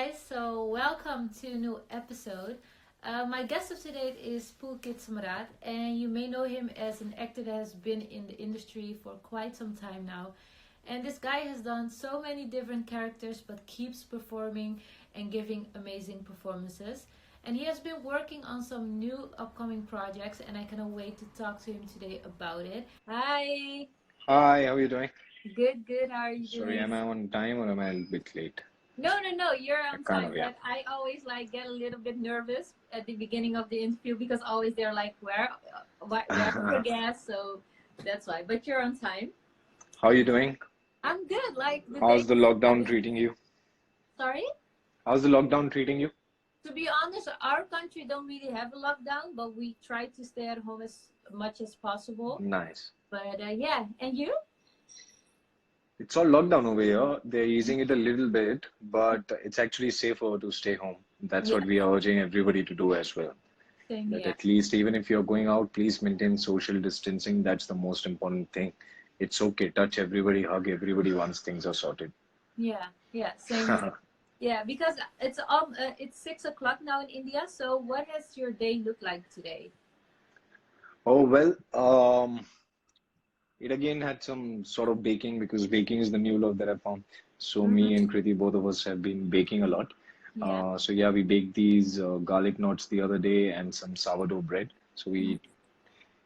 guys, so welcome to a new episode. My guest of today is Pulkit Samrat, and you may know him as an actor that has been in the industry for quite some time now. And this guy has done so many different characters but keeps performing and giving amazing performances. And he has been working on some new upcoming projects, and I cannot wait to talk to him today about it. Hi, Hi, how are you doing? good, good. How are you Sorry, doing? am I on time or am I a bit late? No, you're on Kind time. of, yeah. But I always like get a little bit nervous at the beginning of the interview because always they're like, where's the guest? So that's why. But you're on time. How are you doing? I'm good. Like the day How's the is lockdown starting. treating you? Sorry. How's the lockdown treating you? To be honest, our country don't really have a lockdown, but we try to stay at home as much as possible. Nice. But yeah, and you? It's all lockdown over here. They're easing it a little bit, but it's actually safer to stay home. That's Yeah, what we are urging everybody to do as well. same That here. at least even if you're going out, please maintain social distancing. That's the most important thing. It's okay. Touch everybody, hug everybody once things are sorted. Yeah, same here. Yeah, because it's 6 o'clock now in India. So what has your day looked like today? Oh, well, it again had some sort of baking because baking is the new love that I found. So me Mm-hmm. and Kriti, both of us have been baking a lot. Yeah. So yeah, we baked these garlic knots the other day and some sourdough bread. So Mm-hmm. we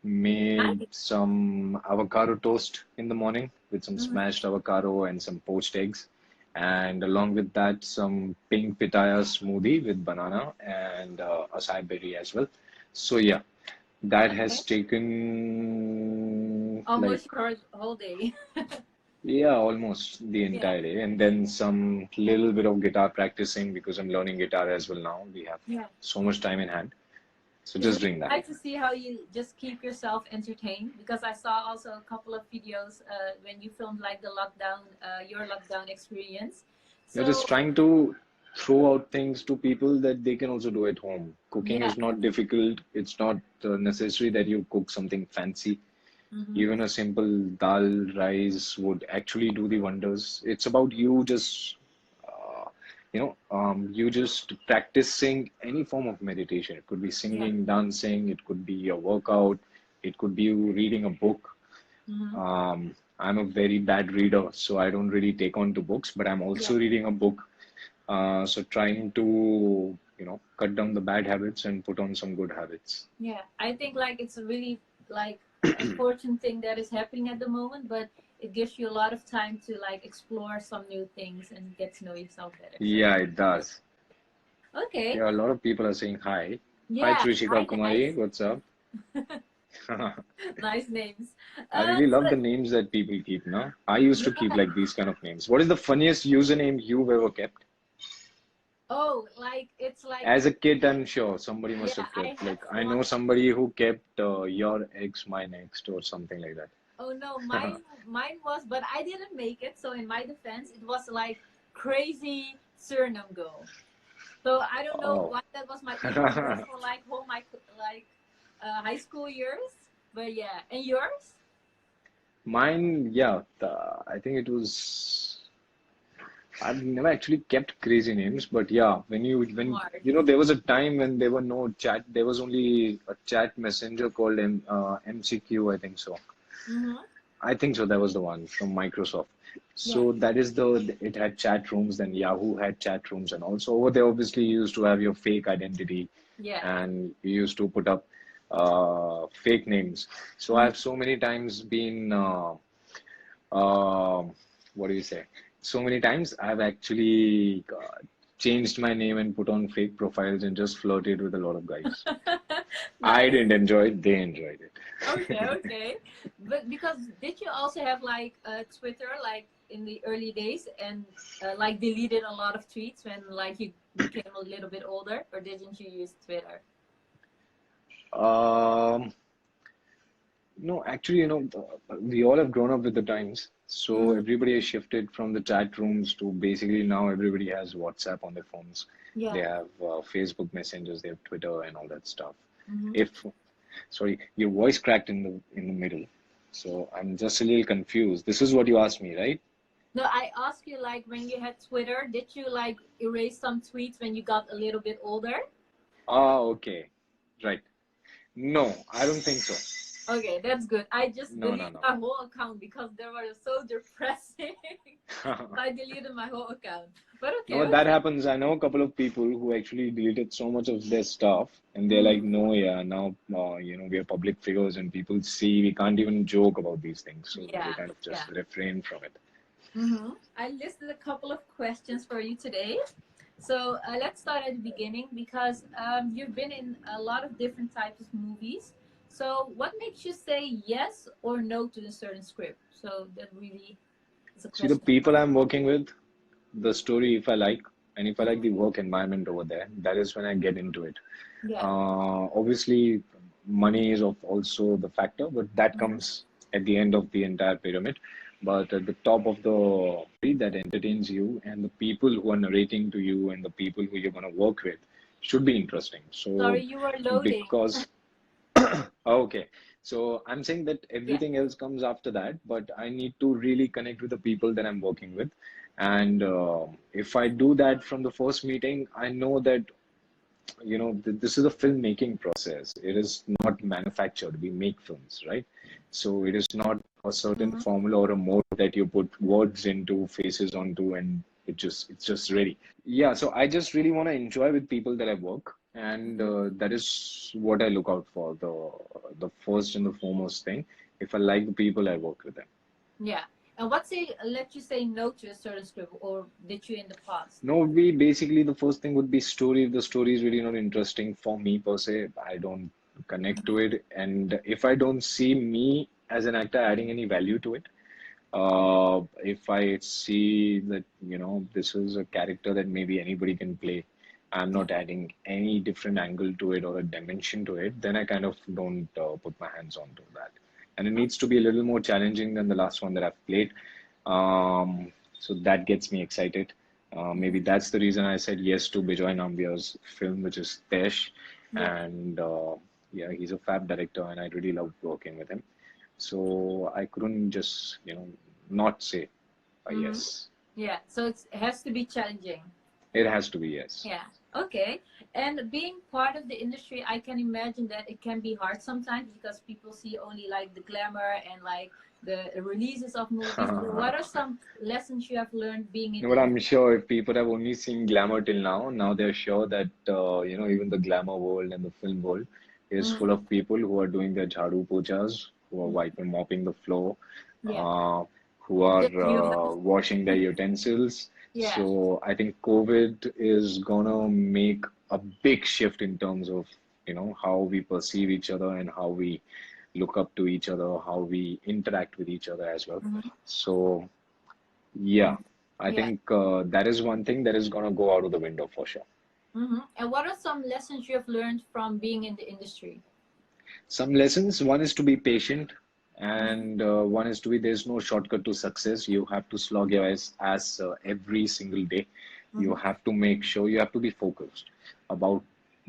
made Nice. some avocado toast in the morning with some Mm-hmm. smashed avocado and some poached eggs. And along with that, some pink pitaya smoothie with banana and acai berry as well. So yeah, that Okay. has taken like Almost your whole day. yeah, almost the Yeah. entire day. And then some little bit of guitar practicing because I'm learning guitar as well now. We have Yeah. so much time in hand. So It's just really doing that. nice to see how you just keep yourself entertained because I saw also a couple of videos when you filmed like the lockdown, your lockdown experience. You're So just trying to throw out things to people that they can also do at home. Cooking yeah. is not difficult. It's not necessary that you cook something fancy. Mm-hmm. Even a simple dal rice would actually do the wonders. It's about you just you just practicing any form of meditation. It could be Yeah. singing, dancing, it could be a workout, it could be you reading a book. Mm-hmm. I'm a very bad reader, so I don't really take on to books, but I'm Yeah. also reading a book. So trying to, cut down the bad habits and put on some good habits. Yeah, I think like it's a really like unfortunate thing that is happening at the moment, but it gives you a lot of time to like explore some new things and get to know yourself better. So Yeah, it does. okay, Yeah, a lot of people are saying hi. Hi, yeah, Trishika hi Kumari, guys, what's up? nice names. I really love the But names that people keep, no? I used to keep yeah, like these kind of names. What is the funniest username you've ever kept? oh, like it's like As a kid, I'm sure somebody must yeah, have I kept. had Like, I one. know somebody who kept your ex, my next, or something like Oh no, that. mine was, but I didn't make it. So in my defense, it was like crazy Suriname girl. So I don't know Oh. why that was my ego boost for like whole my like high school years. But yeah, and yours? Mine, yeah, I think it was. I've never actually kept crazy names, but yeah, when Smart. there was a time when there were no chat, there was only a chat messenger called MCQ, I think so. Mm-hmm. I think so. That was the one from Microsoft. Yeah. So that is it had chat rooms, then Yahoo had chat rooms, and also over there, obviously, you used to have your fake identity, Yeah. and you used to put up fake names. So Mm-hmm. I've so many times been uh, what do you say? So many times I've actually changed my name and put on fake profiles and just flirted with a lot of guys. I Nice. didn't enjoy it, they enjoyed Okay, it. okay. But because did you also have like Twitter like in the early days and like deleted a lot of tweets when like you became a little bit older, or didn't you use Twitter? Um, no, actually, we all have grown up with the times. So Mm-hmm. everybody has shifted from the chat rooms to basically now everybody has WhatsApp on their phones. They Yeah. have Facebook messengers, they have Twitter and all that stuff. Mm-hmm. If, sorry, your voice cracked in the middle. So I'm just a little confused. This is what you asked me, right? No, I asked you like when you had Twitter, did you like erase some tweets when you got a little bit older? Ah, okay. Right. No, I don't think so. Okay, that's good. I just No, no, deleted no. my whole account because they were so depressing. So I deleted my whole account. But okay, No, that okay. happens. I know a couple of people who actually deleted so much of their stuff, and they're like, Hmm. no, yeah, now, we are public figures and people see we can't even joke about these things. So they Yeah, kind of yeah. just refrain from it. I listed a couple of questions for you today. So let's start at the beginning because you've been in a lot of different types of movies. So what makes you say yes or no to a certain script? So that really is a See, the question for people me. I'm working with, the story, if I like, and if I like Hmm. the work environment over there, that is when I get into it. Yeah. Obviously, money is of also the factor, but that Hmm. comes at the end of the entire pyramid. But at the top of the that entertains you, and the people who are narrating to you, and the people who you're going to work with should be interesting. So, Sorry, you were loading. because okay, so I'm saying that Yeah. everything else comes after that, but I need to really connect with the people that I'm working with. And if I do that from the first meeting, I know that this is a filmmaking process. It is not manufactured. We make films, right? So it is not a certain Hmm. formula or a mode that you put words into, faces onto, and it's just ready. Yeah, so I just really want to enjoy with people that I work, and that is what I look out for. The first and the foremost thing. If I like the people, I work with them. Yeah. And what say let you say no to a certain script, or did you in the past? No, we basically the first thing would be story. If the story is really not interesting for me per se, I don't connect to it. And if I don't see me as an actor adding any value to it, if I see that, this is a character that maybe anybody can play, I'm Yeah. not adding any different angle to it or a dimension to it, then I kind of don't put my hands onto that. And it needs to be a little more challenging than the last one that I've played. So that gets me excited. Maybe Hmm. that's the reason I said yes to Bijoy Nambiar's film, which is Tesh. Yeah. And yeah, he's a fab director, and I really love working with him. So I couldn't just, not say a Hmm. yes. Yeah. So it has to be challenging. It has to be yes. Yeah. Okay. And being part of the industry, I can imagine that it can be hard sometimes because people see only like the glamour and like the releases of movies. But what are some lessons you have learned being in But the I'm industry? sure if people have only seen glamour till now they're sure that even the glamour world and the film world is full Hmm. of people who are doing their jhadu pochas, who are wiping, mopping the floor, Yeah. uh, who are Just you. washing their utensils. Yeah. So I think COVID is gonna make a big shift in terms of how we perceive each other and how we look up to each other, how we interact with each other as well. Hmm. So. Yeah, I Yeah. think that is one thing that is gonna go out of the window for sure. And what are some lessons you have learned from being in the industry? Some lessons, one is to be patient, Hmm. and one is to be there's no shortcut to success. You have to slog your ass every single day. You Hmm. have to make sure you have to be focused about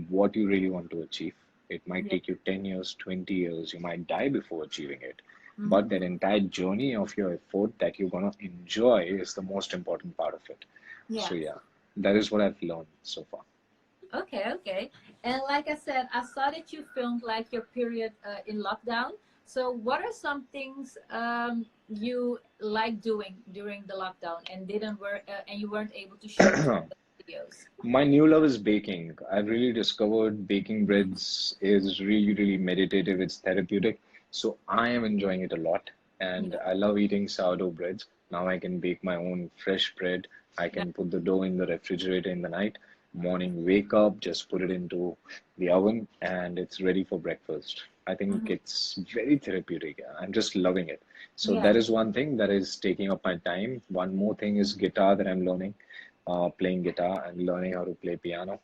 what you really want to achieve. It might Yeah. take you 10 years, 20 years, you might die before achieving it. Hmm. But that entire journey of your effort that you're gonna enjoy is the most important part of it. Yeah. So yeah, that is what I've learned so far. Okay, okay. And like I said, I saw that you filmed like your period in lockdown. So, what are some things you like doing during the lockdown and didn't work and you weren't able to show to the videos? My new love is baking. I've really discovered baking breads is really, really meditative. It's therapeutic. So I am enjoying it a lot. And Yeah. I love eating sourdough breads. Now I can bake my own fresh bread. I Yeah. can put the dough in the refrigerator in the night. Morning, wake up, just put it into the oven, and it's ready for breakfast. I think Mhm. it's very therapeutic. I'm just loving it. So Yeah. that is one thing that is taking up my time. One more thing is guitar that I'm learning, playing guitar. I'm learning how to play piano.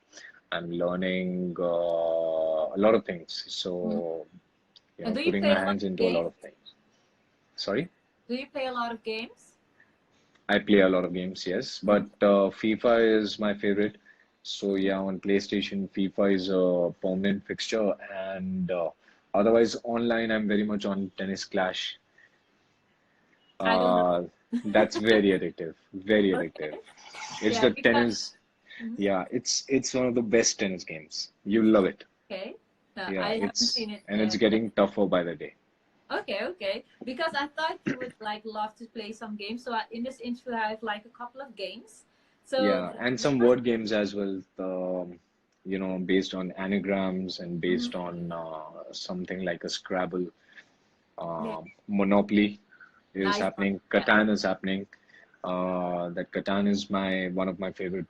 I'm learning a lot of things. Mhm. So, And do you putting play my a lot hands of into a lot games? of things. Sorry? Do you play a lot of games? I play a lot of games, yes, but Mhm. FIFA is my favorite. So yeah, on PlayStation, FIFA is a permanent fixture, and otherwise online, I'm very much on Tennis Clash. I don't Uh, know. That's very addictive. Very addictive. It's Yeah, the because tennis. mhm. Yeah, it's one of the best tennis games. You love it. Okay. No, Yeah, I haven't seen it it's yet. getting tougher by the day. Okay, okay. Because I thought you would like love to play some games. So in this interview, I have like a couple of games. So Yeah, and the some first, word games as well. Based on anagrams and mhm, based on something like a Scrabble. yeah, Monopoly is nice one. happening. Yeah. Catan is happening. That Catan is my one of my favorite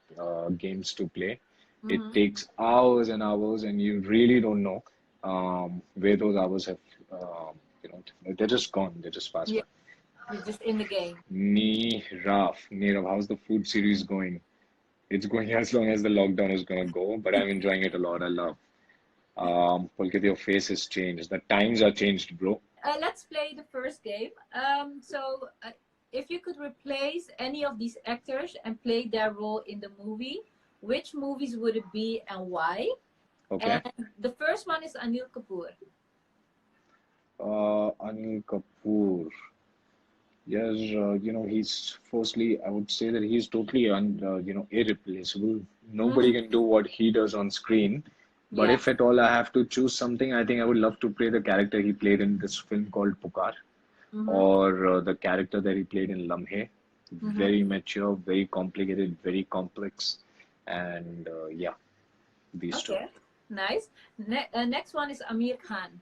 games to play. It Mm-hmm. takes hours and hours, and you really don't know where those hours have. They're just gone. They just pass Yeah, by. you're just in the game. Nirav, how's the food series going? It's going as long as the lockdown is gonna go, but I'm enjoying it a lot. I love. Pulkit, your face has changed. The times are changed, bro. Let's play the first game. If you could replace any of these actors and play their role in the movie, which movies would it be and why? Okay. And the first one is Anil Kapoor. Anil Kapoor. Yes, he's firstly, I would say that he's totally irreplaceable. Nobody Hmm. can do what he does on screen. But Yeah. if at all I have to choose something, I think I would love to play the character he played in this film called Pukar, Mm-hmm. or the character that he played in Lamhe. Mm-hmm. Very mature, very complicated, very complex, and yeah, these two. Okay. Nice. Next one is Amir Khan.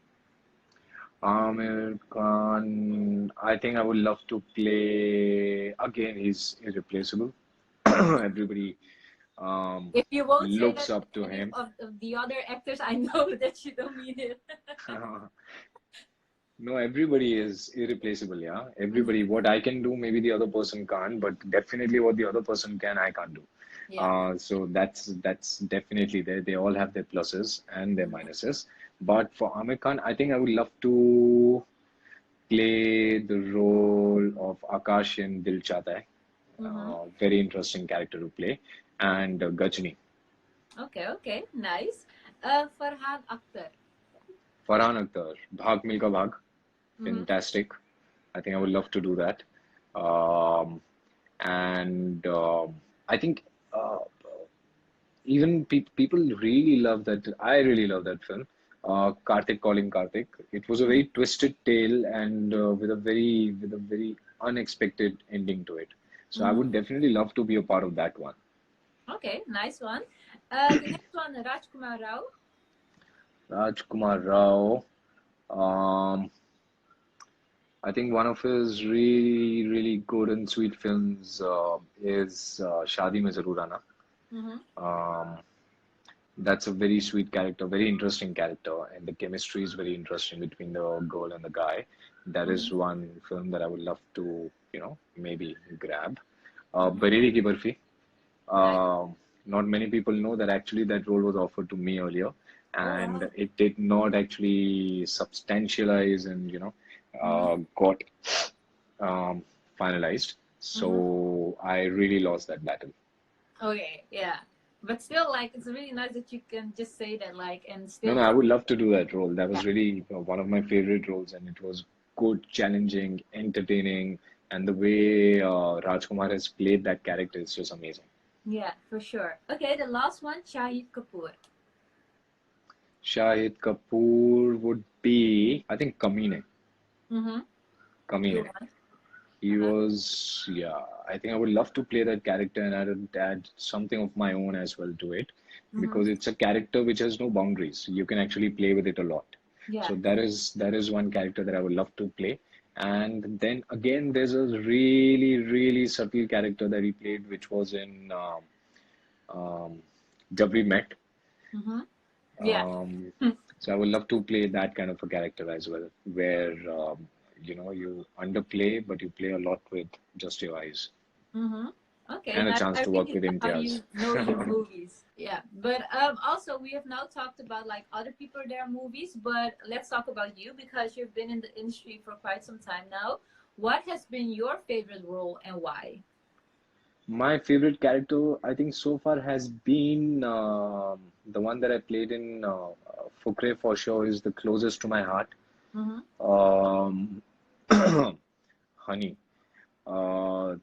Amir Khan, I think I would love to play again. He's irreplaceable. Everybody um, If you won't say looks that up to any him. of the other actors, I know that you don't mean it. No, everybody is irreplaceable, yeah. Mhm. Everybody, what I can do, maybe the other person can't, but definitely what the other person can, I can't do. Yeah. So that's definitely there. They all have their pluses and their Mhm. minuses. But for Amir Khan, I think I would love to play the role of Akash in Dil Chahta Hai. Mhm. Very interesting character to play. And Gajni, Okay. Okay. Nice. Farhan Akhtar. Farhan Akhtar, Bhag Milka Bhag, Mhm. fantastic. I think I would love to do that. Um, and I think uh, even people really love that. I really love that film. Karthik calling Karthik. It was a Mhm. very twisted tale and with a very unexpected ending to it. So I Mhm. would definitely love to be a part of that one. Okay. Nice one. The next one, Rajkumar Rao. Rajkumar Rao. Um, I think one of his really, really good and sweet films is Shadi Mein Zarur Aana. Mhm. Um, that's a very sweet character, very interesting character, and the chemistry is very interesting between the girl and the guy. That is Mhm. one film that I would love to, maybe grab. Mhm. Bareli Ki Barfi. Nice. Not many people know that actually that role was offered to me earlier, Oh and wow. it did not actually substantialize and Mhm. got um, finalized. Mhm. So I really lost that battle. Okay. Yeah. But still, like, it's really nice that you can just say that, like, and No, still no, I get. would love to do that role. That Yeah. was really one of my favorite roles, and it was good, challenging, entertaining, and the way Rajkumar has played that character is just amazing. Yeah, for sure. Okay, the last one, Shahid Kapoor. Shahid Kapoor would be, I think, Kamine. Mm-hmm. Good Kamine. one. He Uh-huh. was, yeah, I think I would love to play that character and add something of my own as well to it Mm-hmm. because it's a character which has no boundaries. You can actually play with it a lot. Yeah. So that is one character that I would love to play. And then again, there's a really, really subtle character that he played, which was in um, Jab We Met. Mm-hmm. Yeah. Um, so I would love to play that kind of a character as well, where you underplay, but you play a lot with just your eyes Mm-hmm. Okay, and a now chance I to work really with love how Imtiaz. you know your movies. Yeah, but also we have now talked about like other people their movies, but let's talk about you because you've been in the industry for quite some time now. What has been your favorite role and why? My favorite character, I think, so far has been the one that I played in Fukre for sure is the closest to my heart. Mm-hmm. Um, Honey. Uh,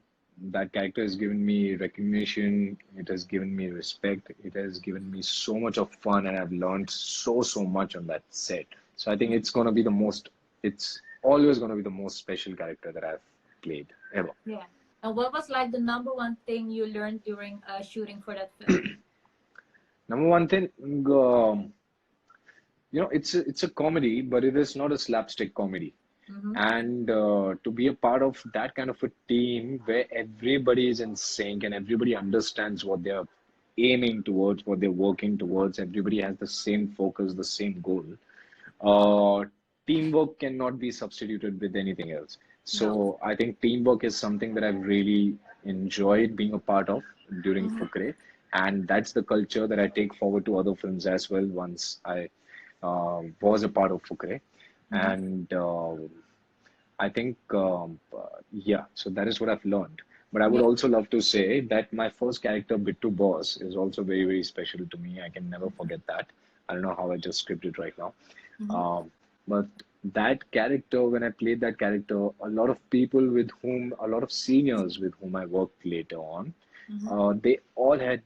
that character has given me recognition, it has given me respect, it has given me so much of fun, and I've learned so much on that set. So I think Mhm. it's always gonna be the most special character that I've played ever. Yeah. And what was like the number one thing you learned during shooting for that film? Number one thing, um, it's a comedy, but it is not a slapstick comedy. Mm-hmm. And to be a part of that kind of a team where everybody is in sync and everybody understands what they're aiming towards, what they're working towards, everybody has the same focus, the same goal. Uh, Teamwork cannot be substituted with anything else. No. So I think teamwork is something that I've really enjoyed being a part of during Mm-hmm. Fukre, and that's the culture that I take forward to other films as well. Once I was a part of Fukre, Mm-hmm. and I think, yeah, so that is what I've learned. But I would Yeah. also love to say that my first character, Bittu Boss, is also very special to me. I can never forget that. I don't know how I just scripted right now. Mm-hmm. Um, but that character, when I played that character, a lot of people with whom, a lot of seniors with whom I worked later on, Mm-hmm. they all had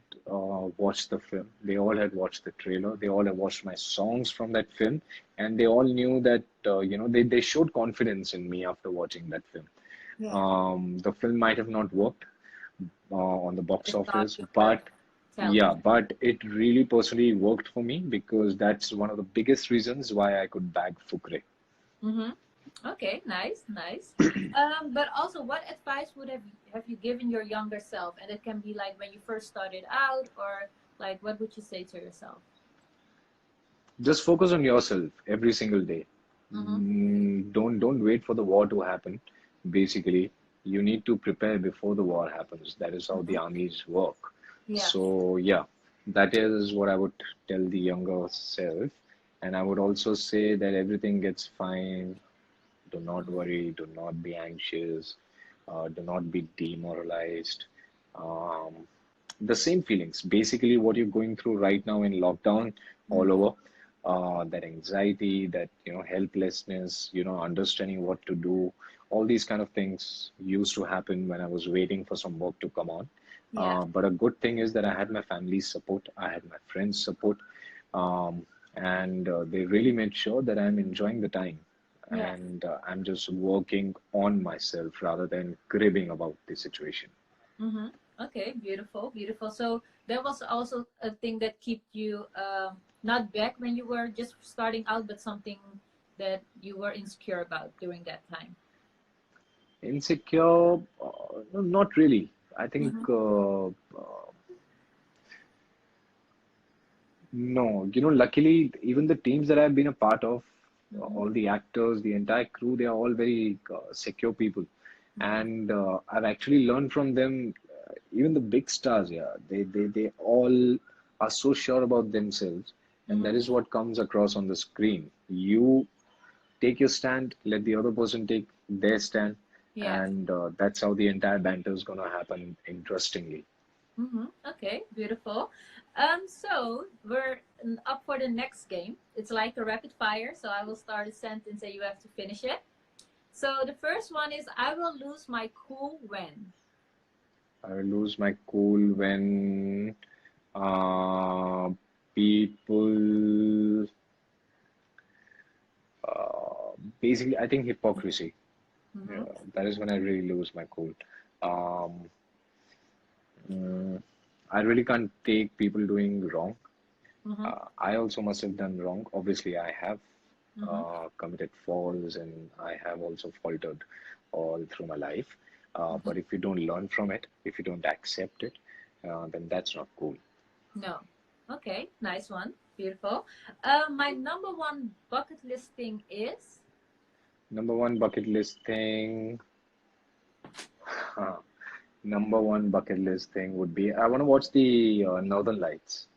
watched the film. They all had watched the trailer. They all had watched my songs from that film, and they all knew that they showed confidence in me after watching that film. Yeah. The film might have not worked on the box It's not office, your but talent. yeah, but it really personally worked for me because that's one of the biggest reasons why I could bag Fukre. Mm-hmm. Okay, nice, nice. But also, what advice would have you given your younger self? And it can be like when you first started out, or like what would you say to yourself? Just focus on yourself every single day. Mm-hmm. Don't wait for the war to happen. Basically, you need to prepare before the war happens. That is how the Mm-hmm. armies work. Yeah. So yeah, that is what I would tell the younger self. And I would also say that everything gets fine. Do not Mm-hmm. worry. Do not be anxious. Do not be demoralized. Um, the same feelings. Basically, what you're going through right now in lockdown, all over, that anxiety, that helplessness, understanding what to do, all these kind of things used to happen when I was waiting for some work to come on. Yeah. But a good thing is that I had my family's support, I had my friends' support, and they really made sure that I'm enjoying the time Yeah. and I'm just working on myself rather than cribbing about the situation. Mm-hmm. Okay, beautiful, beautiful. So that was also a thing that kept you not back when you were just starting out, but something that you were insecure about during that time. Insecure? No, not really. I think Mm-hmm. no. Luckily, even the teams that I've been a part of, Mm-hmm. all the actors, the entire crew, they are all very secure people, Mm-hmm. and I've actually learned from them. Even the big stars, yeah, they all are so sure about themselves, and Mm-hmm. that is what comes across on the screen. You take your stand, let the other person take their stand, Yeah. and that's how the entire banter is gonna happen. Interestingly, Mm-hmm. Okay, beautiful. So we're up for the next game. It's like a rapid fire. So I will start a sentence and you have to finish it. So the first one is I will lose my cool when. I lose my cool when uh, people basically, I think hypocrisy. Mm-hmm. Yeah, that is when I really lose my cool. Um, I really can't take people doing wrong. Mm-hmm. I also must have done wrong. Obviously, I have Mm-hmm. committed faults and I have also faltered all through my life. Mm-hmm. But if you don't learn from it, if you don't accept it, then that's not cool. No. Okay, nice one. Beautiful. My number one bucket list thing is. Number one bucket list thing. Number one bucket list thing would be I want to watch the Northern Lights.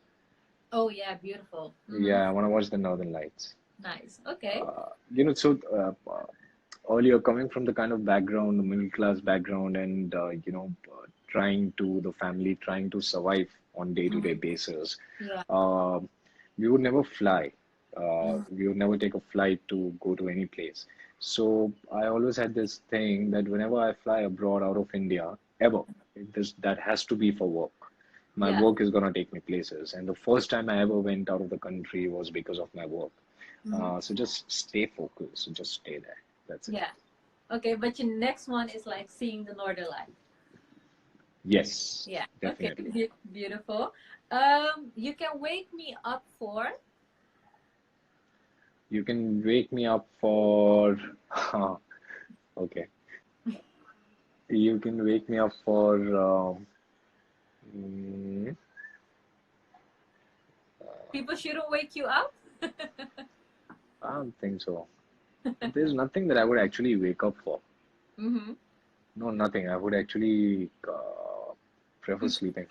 Oh yeah, beautiful. Mm-hmm. Yeah, I want to watch the Northern Lights. Nice. Okay. So earlier coming from the kind of background, the middle class background, and trying to the family trying to survive on day-to-day Mm-hmm. basis, Yeah. uh, we would never fly. We would never take a flight to go to any place. So I always had this thing that whenever I fly abroad out of India, ever, that has to be for work. My Yeah. work is gonna take me places, and the first time I ever went out of the country was because of my work. Hmm. So just stay focused, just stay there. That's it. Yeah. Okay, but your next one is like seeing the Northern Light. Yes, Yeah. Okay. definitely. Beautiful. You can wake me up for. You can wake me up for, okay. You can wake me up for, mm, People shouldn't wake you up. I don't think so. There's nothing that I would actually wake up for. Mm-hmm. No, nothing. I would actually prefer sleeping.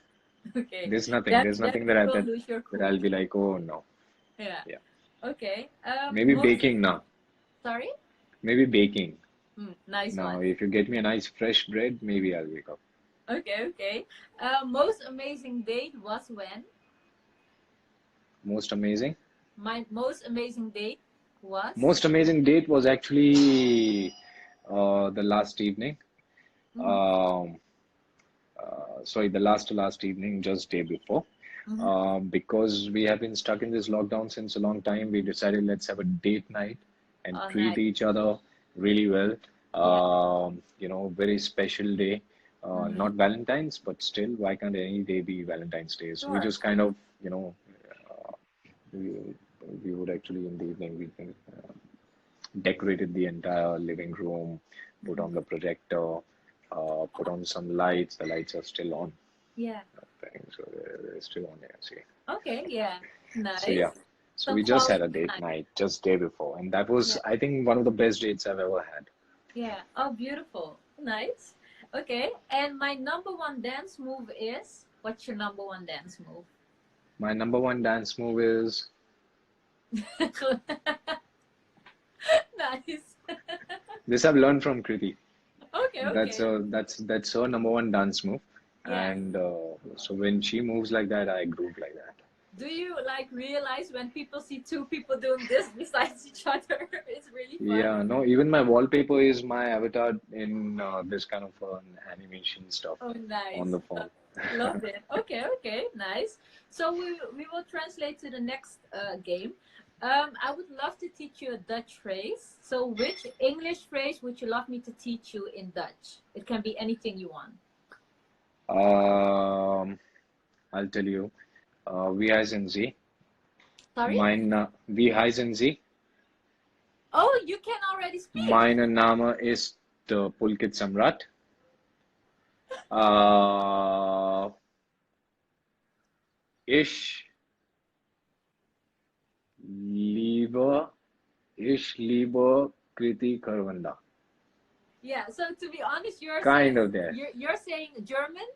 Okay. There's nothing. Then There's then nothing you will lose your that I'll cool. be like, oh no. Yeah. Yeah. Okay. Maybe Most. baking now. Sorry. Maybe baking. Nice Now, one. if you get me a nice fresh bread, maybe I'll wake up. Okay. Okay. Most amazing date was when. Most amazing. My most amazing date was. Most amazing date was actually the last evening. Mm-hmm. Um, sorry, the last evening, just day before. Mm-hmm. Because we have been stuck in this lockdown since a long time, we decided let's have a date night and Oh, treat nice. each other really well. Yeah. Very special day. Mm-hmm. Not Valentine's, but still, why can't any day be Valentine's Day? So we Sure. just kind of, we, we would actually in the evening we can decorated the entire living room, put Mm-hmm. on the projector, put on some lights. The lights are still on. Yeah. I think so. They're still on there. See. Okay. Yeah. So yeah. Nice. So Some we just had quality a date time. night just day before, and that was, Yeah. I think, one of the best dates I've ever had. Yeah. Oh, beautiful. Nice. Okay. And my number one dance move is. What's your number one dance move? My number one dance move is Nice. this. I've learned from Kriti. Okay. Okay. That's her number one dance move, Yeah. and so when she moves like that, I groove like that. Do you like realize when people see two people doing this besides each other? It's really fun. Yeah, no, even my wallpaper is my avatar in this kind of animation stuff Oh, on nice. the phone. Love it. Okay, okay, nice. So we will translate to the next game. I would love to teach you a Dutch phrase. So, which English phrase would you love me to teach you in Dutch? It can be anything you want. Um, I'll tell you. Wie heißen Sie? Sorry? Wie heißen Sie? Oh, you can already speak. Mein Name ist Pulkit Samrat. Uh, ich liebe, ich liebe Kriti Karvanda. Yeah. So to be honest, Kind of there. you're saying German,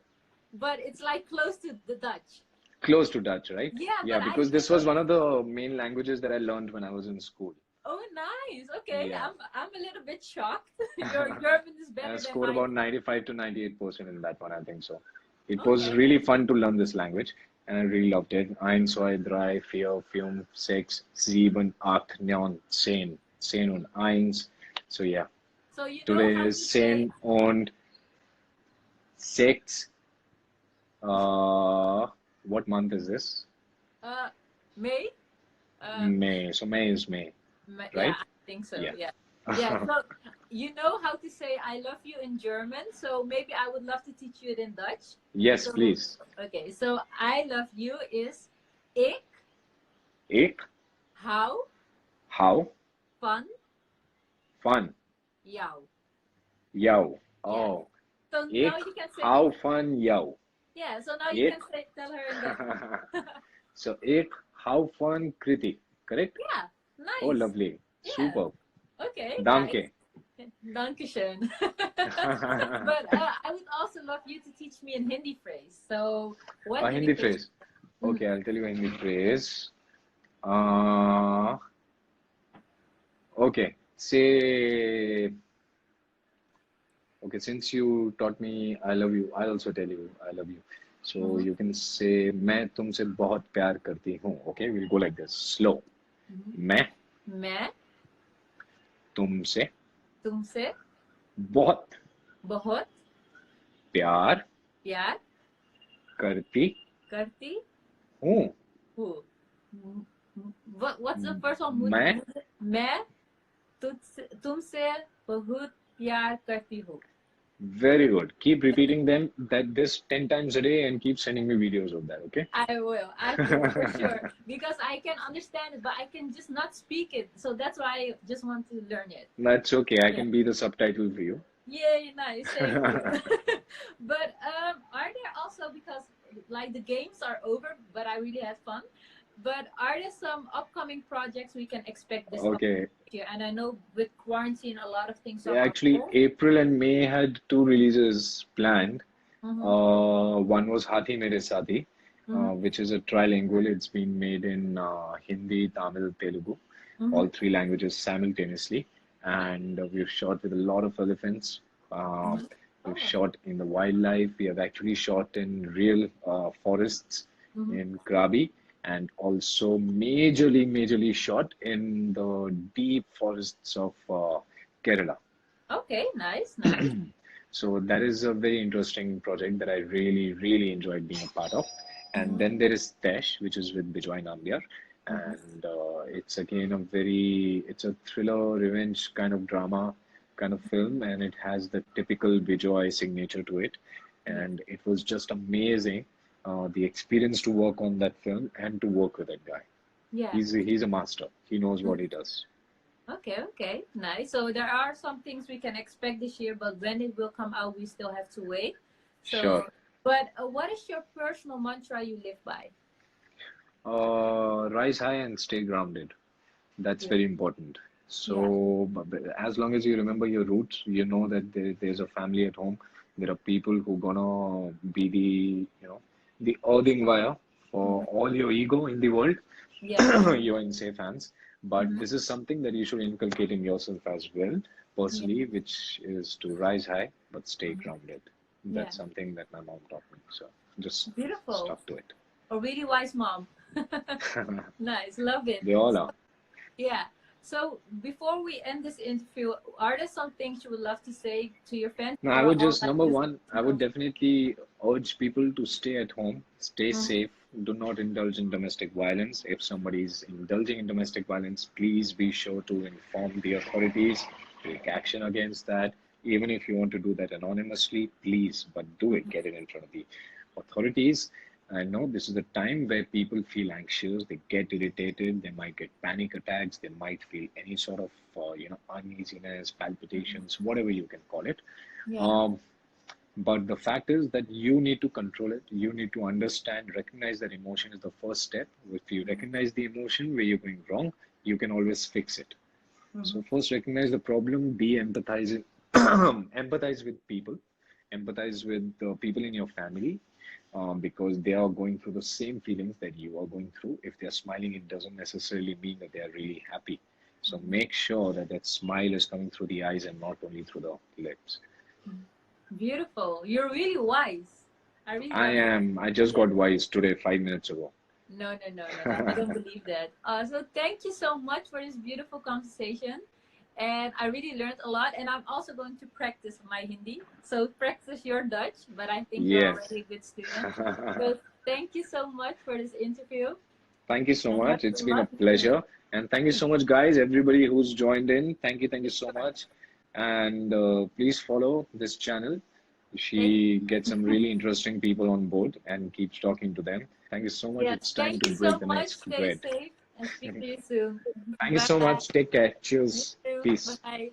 but it's like close to the Dutch. Close to Dutch, right? Yeah, Yeah, but I because this didn't know. was one of the main languages that I learned when I was in school. Oh, nice. Okay, Yeah. I'm a little bit shocked. Your German is I better than scored mine. about 95 to 98% in that one, I think so. It was Okay. really fun to learn this language, and I really loved it. Eins, zwei, drei, vier, fünf, sechs, sieben, acht, neun, zehn und eins. So yeah, So you know today how is to say zehn und sechs. What month is this? May? Uh, May. So May is May, yeah, right? I think so. Yeah. Yeah. Yeah. So you know how to say I love you in German. So maybe I would love to teach you it in Dutch. Yes, So please. okay. So I love you is ik Ik hou hou van van jou. jou. Yeah. Oh, So now ik you can say hou van jou. yeah. So now you Ik. can say tell her in Dutch. So ik hou van Kriti, correct? Yeah. Oh, Nice. lovely. Yeah. Super. Okay. Danke. Nice. Dankeschön. But I would also love you to teach me a Hindi phrase. So, what A Hindi Hindi phrase? phrase. Okay, I'll tell you a Hindi phrase. Uh, okay, say, okay, since you taught me I love you, I'll also tell you I love you. So Mm-hmm. you can say, मैं तुमसे बहुत प्यार करती हूँ. Okay, we'll go like this, slow. मैं मैं तुमसे तुमसे बहुत बहुत प्यार प्यार करती करती हूँ। हूँ। What's the first one? मैं मैं तुमसे बहुत प्यार करती हूँ. very good. Keep repeating them that this 10 times a day and keep sending me videos of that, okay? I will for sure, because I can understand it, but I can just not speak it. So that's why I just want to learn it. That's okay. I Yeah. can be the subtitle for you. Yay, nice, thank you. But are there also, because like the games are over, but I really had fun. But are there some upcoming projects we can expect this Okay. year? And I know with quarantine, a lot of things are on Actually, hold. April and May had two releases planned. One was Hathi Mere Saathi, which is a trilingual. It's been made in Hindi, Tamil, Telugu, all three languages simultaneously. And we've shot with a lot of elephants. We've shot in the wildlife. We have actually shot in real forests in Krabi, and also majorly shot in the deep forests of Kerala. Okay, nice, nice. So that is a very interesting project that I really enjoyed being a part of. And then there is Tesh, which is with Bijoy Nambiar. And it's again it's a thriller, revenge kind of drama kind of film. And it has the typical Bijoy signature to it. And it was just amazing, the experience to work on that film and to work with that guy. Yeah. He's a master. He knows what he does. Okay, nice. So there are some things we can expect this year, but when it will come out, we still have to wait. So, Sure. but what is your personal mantra you live by? Rise high and stay grounded. That's Yeah. very important. So, as long as you remember your roots, you know that there's a family at home. There are people who gonna be the earthing wire for all your ego in the world. Yeah. You're in safe hands. But this is something that you should inculcate in yourself as well, personally, which is to rise high but stay grounded. Yeah. That's something that my mom taught me. So just Beautiful. stuck to it. A really wise mom. Nice, love it. They all are. Yeah. So before we end this interview, are there some things you would love to say to your fans? No, Who I are would all just, like number this? one, I would definitely urge people to stay at home, stay safe, do not indulge in domestic violence. If somebody is indulging in domestic violence, please be sure to inform the authorities, take action against that. Even if you want to do that anonymously, please, but do it, get it in front of the authorities. I know this is a time where people feel anxious, they get irritated, they might get panic attacks, they might feel any sort of uneasiness, palpitations, whatever you can call it. Yeah. But the fact is that you need to control it. You need to understand, recognize that emotion is the first step. If you recognize the emotion where you're going wrong, you can always fix it. So first recognize the problem, be empathizing, empathize with people, empathize with the people in your family, because they are going through the same feelings that you are going through. If they're smiling, it doesn't necessarily mean that they are really happy. So make sure that that smile is coming through the eyes and not only through the lips. Beautiful. You're really wise. I really I love it. am. I just got wise today, 5 minutes ago. No. I don't believe that. So thank you so much for this beautiful conversation. And I really learned a lot. And I'm also going to practice my Hindi. So practice your Dutch, but I think you're Yes. already a good student. So thank you so much for this interview. Thank you so And have much. It's a been a lovely day. pleasure. And thank you so much, guys, everybody who's joined in. Thank you so much. And please follow this channel. She gets some really interesting people on board and keeps talking to them. Thank you so much. Yes, It's time thank to you break so the much. next Stay bread. safe and speak to you soon. Thank you so Bye. much. Take care. You Cheers. too. Peace. Bye.